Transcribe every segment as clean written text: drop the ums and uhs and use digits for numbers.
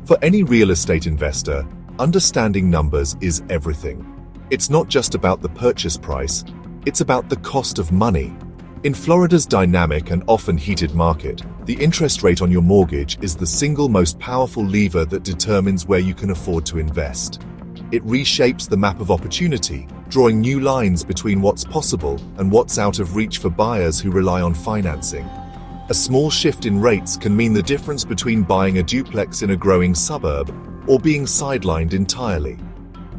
For any real estate investor, understanding numbers is everything. It's not just about the purchase price, it's about the cost of money. In Florida's dynamic and often heated market, the interest rate on your mortgage is the single most powerful lever that determines where you can afford to invest. It reshapes the map of opportunity, drawing new lines between what's possible and what's out of reach for buyers who rely on financing. A small shift in rates can mean the difference between buying a duplex in a growing suburb or being sidelined entirely.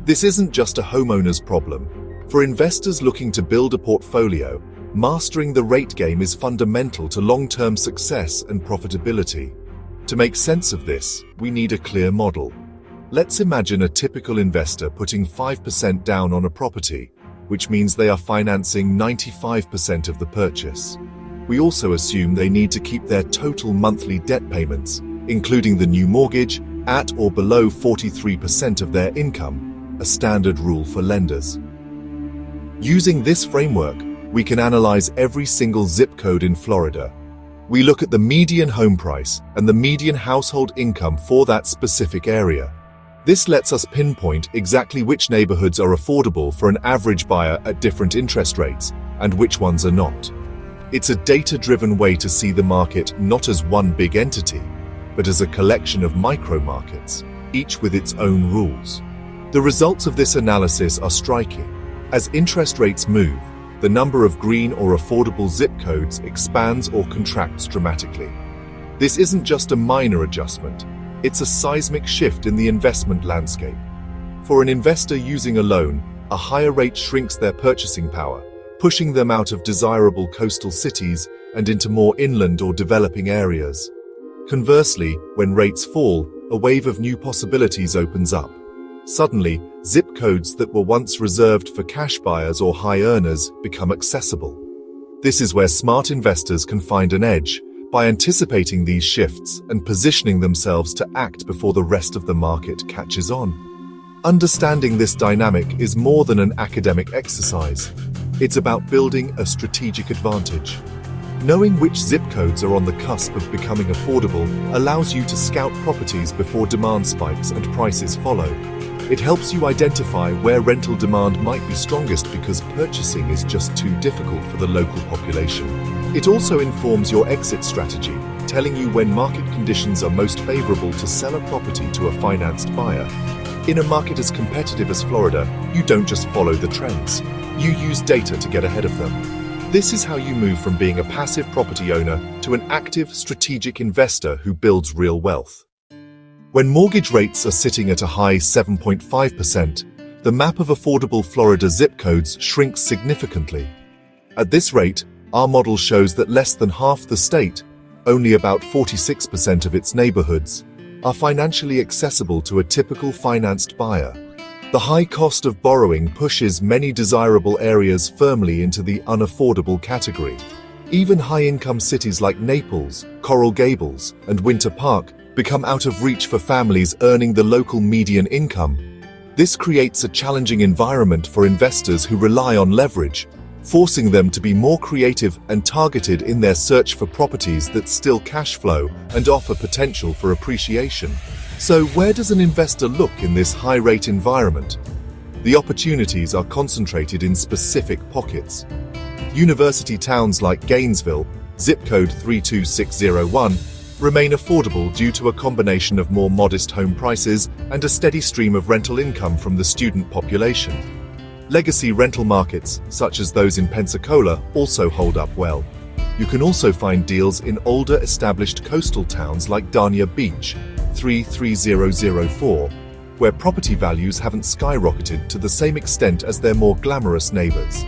This isn't just a homeowner's problem. For investors looking to build a portfolio, mastering the rate game is fundamental to long-term success and profitability. To make sense of this, we need a clear model. Let's imagine a typical investor putting 5% down on a property, which means they are financing 95% of the purchase. We also assume they need to keep their total monthly debt payments, including the new mortgage, at or below 43% of their income, a standard rule for lenders. Using this framework, we can analyze every single zip code in Florida. We look at the median home price and the median household income for that specific area. This lets us pinpoint exactly which neighborhoods are affordable for an average buyer at different interest rates and which ones are not. It's a data-driven way to see the market not as one big entity, but as a collection of micro-markets, each with its own rules. The results of this analysis are striking. As interest rates move, the number of green or affordable zip codes expands or contracts dramatically. This isn't just a minor adjustment, it's a seismic shift in the investment landscape. For an investor using a loan, a higher rate shrinks their purchasing power, pushing them out of desirable coastal cities and into more inland or developing areas. Conversely, when rates fall, a wave of new possibilities opens up. Suddenly, zip codes that were once reserved for cash buyers or high earners become accessible. This is where smart investors can find an edge, by anticipating these shifts and positioning themselves to act before the rest of the market catches on. Understanding this dynamic is more than an academic exercise. It's about building a strategic advantage. Knowing which zip codes are on the cusp of becoming affordable allows you to scout properties before demand spikes and prices follow. It helps you identify where rental demand might be strongest because purchasing is just too difficult for the local population. It also informs your exit strategy, telling you when market conditions are most favorable to sell a property to a financed buyer. In a market as competitive as Florida, you don't just follow the trends. You use data to get ahead of them. This is how you move from being a passive property owner to an active, strategic investor who builds real wealth. When mortgage rates are sitting at a high 7.5%, the map of affordable Florida zip codes shrinks significantly. At this rate, our model shows that less than half the state, only about 46% of its neighborhoods, are financially accessible to a typical financed buyer. The high cost of borrowing pushes many desirable areas firmly into the unaffordable category. Even high-income cities like Naples, Coral Gables, and Winter Park become out of reach for families earning the local median income. This creates a challenging environment for investors who rely on leverage, forcing them to be more creative and targeted in their search for properties that still cash flow and offer potential for appreciation. So where does an investor look in this high-rate environment? The opportunities are concentrated in specific pockets. University towns like Gainesville, zip code 32601, remain affordable due to a combination of more modest home prices and a steady stream of rental income from the student population. Legacy rental markets, such as those in Pensacola, also hold up well. You can also find deals in older established coastal towns like Dania Beach, 33004, where property values haven't skyrocketed to the same extent as their more glamorous neighbors.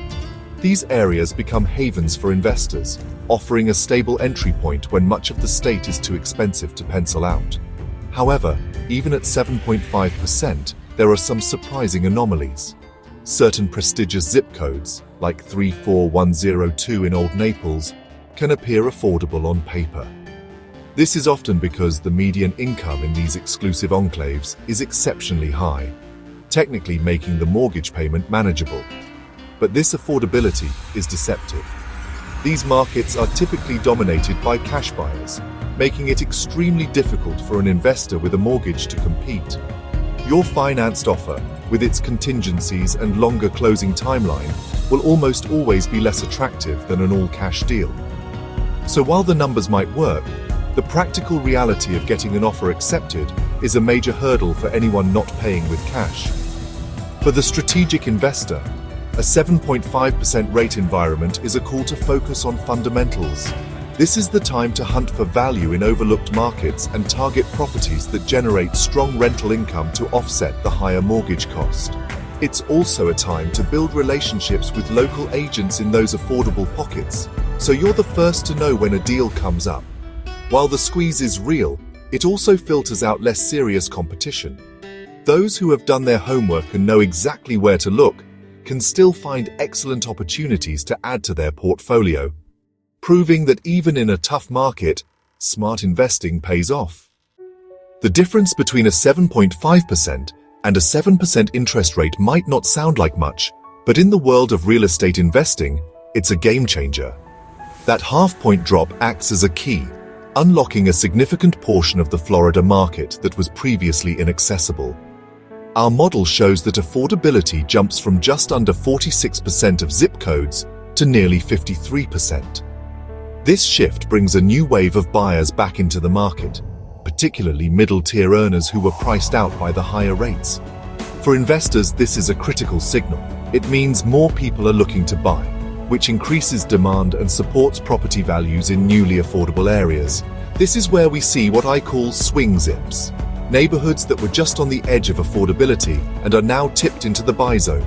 These areas become havens for investors, offering a stable entry point when much of the state is too expensive to pencil out. However, even at 7.5%, there are some surprising anomalies. Certain prestigious zip codes, like 34102 in Old Naples, can appear affordable on paper. This is often because the median income in these exclusive enclaves is exceptionally high, technically making the mortgage payment manageable. But this affordability is deceptive. These markets are typically dominated by cash buyers, making it extremely difficult for an investor with a mortgage to compete. Your financed offer, with its contingencies and longer closing timeline, will almost always be less attractive than an all-cash deal. So while the numbers might work, the practical reality of getting an offer accepted is a major hurdle for anyone not paying with cash. For the strategic investor, a 7.5% rate environment is a call to focus on fundamentals. This is the time to hunt for value in overlooked markets and target properties that generate strong rental income to offset the higher mortgage cost. It's also a time to build relationships with local agents in those affordable pockets, so you're the first to know when a deal comes up. While the squeeze is real, it also filters out less serious competition. Those who have done their homework and know exactly where to look can still find excellent opportunities to add to their portfolio, proving that even in a tough market, smart investing pays off. The difference between a 7.5% and a 7% interest rate might not sound like much, but in the world of real estate investing, it's a game changer. That half-point drop acts as a key, unlocking a significant portion of the Florida market that was previously inaccessible. Our model shows that affordability jumps from just under 46% of zip codes to nearly 53%. This shift brings a new wave of buyers back into the market, particularly middle-tier earners who were priced out by the higher rates. For investors, this is a critical signal. It means more people are looking to buy, which increases demand and supports property values in newly affordable areas. This is where we see what I call swing zips, neighborhoods that were just on the edge of affordability and are now tipped into the buy zone.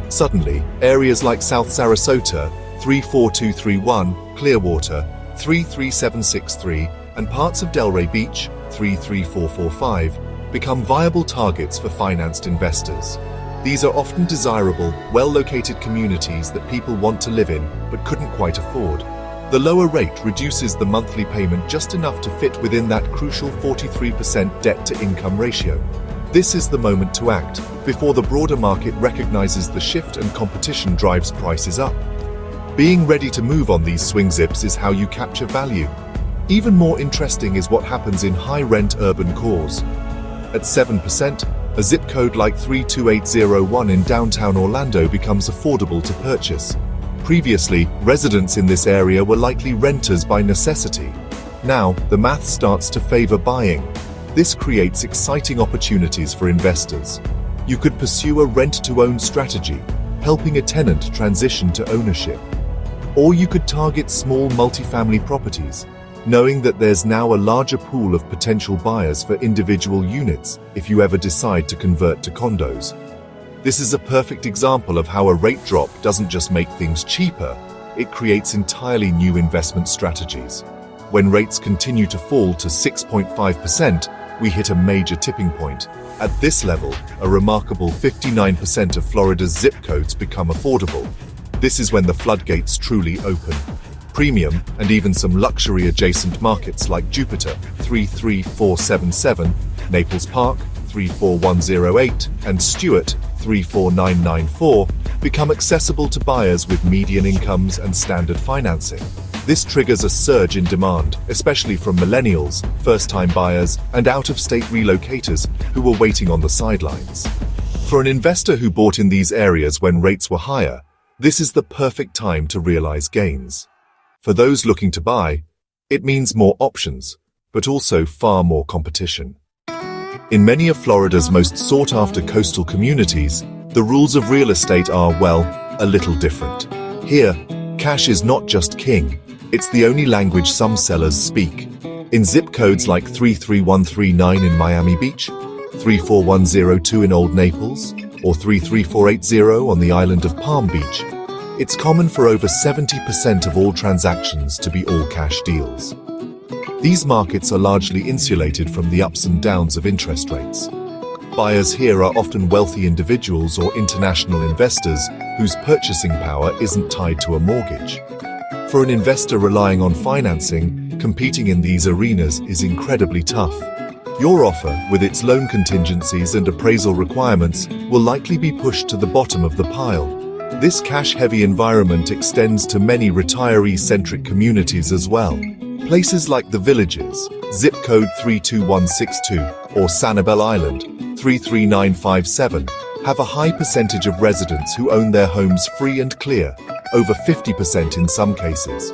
Suddenly, areas like South Sarasota, 34231, Clearwater, 33763, and parts of Delray Beach, 33445, become viable targets for financed investors. These are often desirable, well-located communities that people want to live in but couldn't quite afford. The lower rate reduces the monthly payment just enough to fit within that crucial 43% debt-to-income ratio. This is the moment to act, before the broader market recognizes the shift and competition drives prices up. Being ready to move on these swing zips is how you capture value. Even more interesting is what happens in high-rent urban cores. At 7%, a zip code like 32801 in downtown Orlando becomes affordable to purchase. Previously, residents in this area were likely renters by necessity. Now, the math starts to favor buying. This creates exciting opportunities for investors. You could pursue a rent-to-own strategy, helping a tenant transition to ownership. Or you could target small multifamily properties, knowing that there's now a larger pool of potential buyers for individual units if you ever decide to convert to condos. This is a perfect example of how a rate drop doesn't just make things cheaper, it creates entirely new investment strategies. When rates continue to fall to 6.5%, we hit a major tipping point. At this level, a remarkable 59% of Florida's zip codes become affordable. This is when the floodgates truly open. Premium and even some luxury-adjacent markets like Jupiter, 33477, Naples Park, 34108, and Stewart, 34994, become accessible to buyers with median incomes and standard financing. This triggers a surge in demand, especially from millennials, first-time buyers, and out-of-state relocators who were waiting on the sidelines. For an investor who bought in these areas when rates were higher, this is the perfect time to realize gains. For those looking to buy, it means more options, but also far more competition. In many of Florida's most sought-after coastal communities, the rules of real estate are, well, a little different. Here, cash is not just king, it's the only language some sellers speak. In zip codes like 33139 in Miami Beach, 34102 in Old Naples, or 33480 on the island of Palm Beach, it's common for over 70% of all transactions to be all-cash deals. These markets are largely insulated from the ups and downs of interest rates. Buyers here are often wealthy individuals or international investors whose purchasing power isn't tied to a mortgage. For an investor relying on financing, competing in these arenas is incredibly tough. Your offer, with its loan contingencies and appraisal requirements, will likely be pushed to the bottom of the pile. This cash-heavy environment extends to many retiree-centric communities as well. Places like the Villages, zip code 32162, or Sanibel Island, 33957, have a high percentage of residents who own their homes free and clear, over 50% in some cases.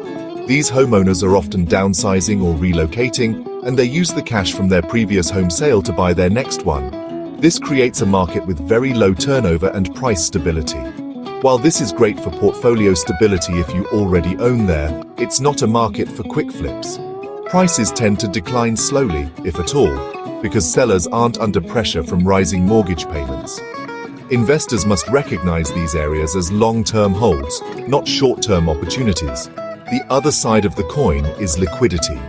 These homeowners are often downsizing or relocating, and they use the cash from their previous home sale to buy their next one. This creates a market with very low turnover and price stability. While this is great for portfolio stability if you already own there, it's not a market for quick flips. Prices tend to decline slowly, if at all, because sellers aren't under pressure from rising mortgage payments. Investors must recognize these areas as long-term holds, not short-term opportunities. The other side of the coin is liquidity.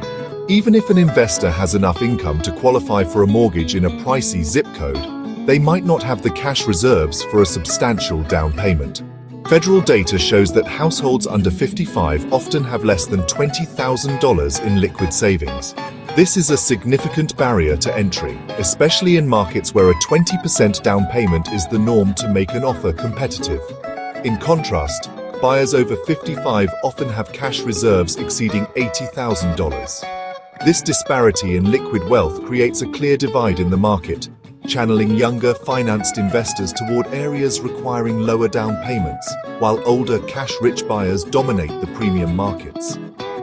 Even if an investor has enough income to qualify for a mortgage in a pricey zip code, they might not have the cash reserves for a substantial down payment. Federal data shows that households under 55 often have less than $20,000 in liquid savings. This is a significant barrier to entry, especially in markets where a 20% down payment is the norm to make an offer competitive. In contrast, buyers over 55 often have cash reserves exceeding $80,000. This disparity in liquid wealth creates a clear divide in the market, channeling younger, financed investors toward areas requiring lower down payments, while older, cash-rich buyers dominate the premium markets.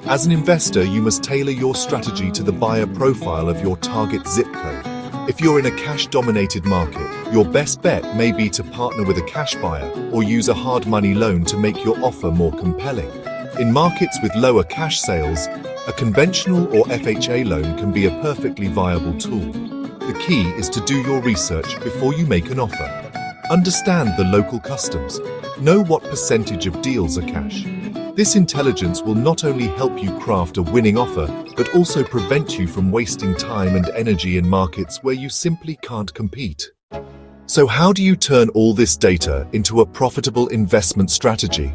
As an investor, you must tailor your strategy to the buyer profile of your target zip code. If you're in a cash-dominated market, your best bet may be to partner with a cash buyer or use a hard money loan to make your offer more compelling. In markets with lower cash sales, a conventional or FHA loan can be a perfectly viable tool. The key is to do your research before you make an offer. Understand the local customs. Know what percentage of deals are cash. This intelligence will not only help you craft a winning offer, but also prevent you from wasting time and energy in markets where you simply can't compete. So how do you turn all this data into a profitable investment strategy?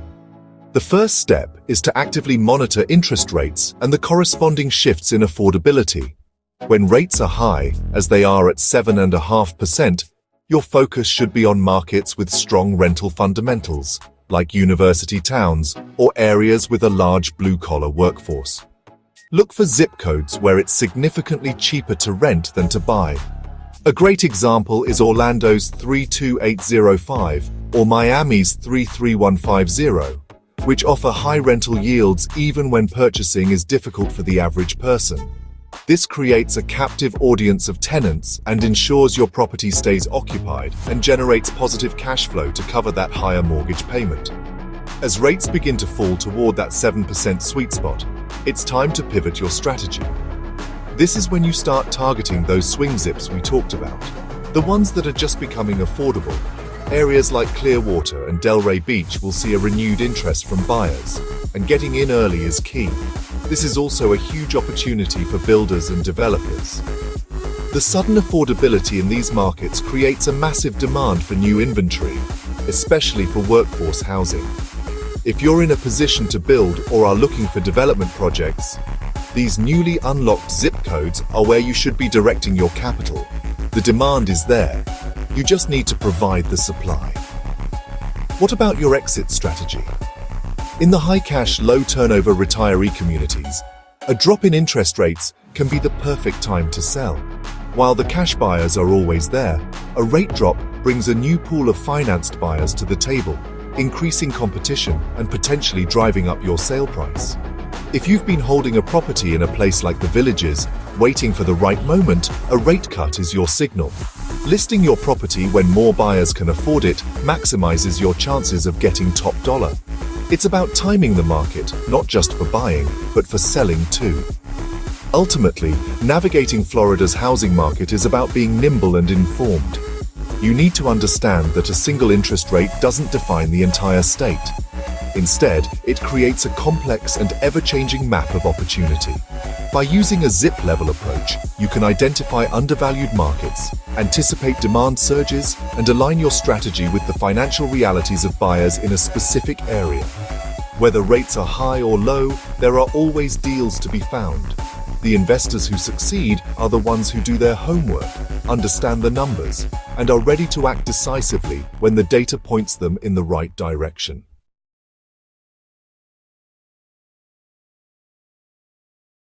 The first step is to actively monitor interest rates and the corresponding shifts in affordability. When rates are high, as they are at 7.5%, your focus should be on markets with strong rental fundamentals, like university towns or areas with a large blue-collar workforce. Look for zip codes where it's significantly cheaper to rent than to buy. A great example is Orlando's 32805 or Miami's 33150, which offer high rental yields even when purchasing is difficult for the average person. This creates a captive audience of tenants and ensures your property stays occupied and generates positive cash flow to cover that higher mortgage payment. As rates begin to fall toward that 7% sweet spot, it's time to pivot your strategy. This is when you start targeting those swing zips we talked about, the ones that are just becoming affordable. Areas like Clearwater and Delray Beach will see a renewed interest from buyers, and getting in early is key. This is also a huge opportunity for builders and developers. The sudden affordability in these markets creates a massive demand for new inventory, especially for workforce housing. If you're in a position to build or are looking for development projects, these newly unlocked zip codes are where you should be directing your capital. The demand is there. You just need to provide the supply. What about your exit strategy? In the high-cash, low-turnover retiree communities, a drop in interest rates can be the perfect time to sell. While the cash buyers are always there, a rate drop brings a new pool of financed buyers to the table, increasing competition and potentially driving up your sale price. If you've been holding a property in a place like the Villages, waiting for the right moment, a rate cut is your signal. Listing your property when more buyers can afford it maximizes your chances of getting top dollar. It's about timing the market, not just for buying, but for selling too. Ultimately, navigating Florida's housing market is about being nimble and informed. You need to understand that a single interest rate doesn't define the entire state. Instead, it creates a complex and ever-changing map of opportunity. By using a zip-level approach, you can identify undervalued markets, anticipate demand surges, and align your strategy with the financial realities of buyers in a specific area. Whether rates are high or low, there are always deals to be found. The investors who succeed are the ones who do their homework, understand the numbers, and are ready to act decisively when the data points them in the right direction.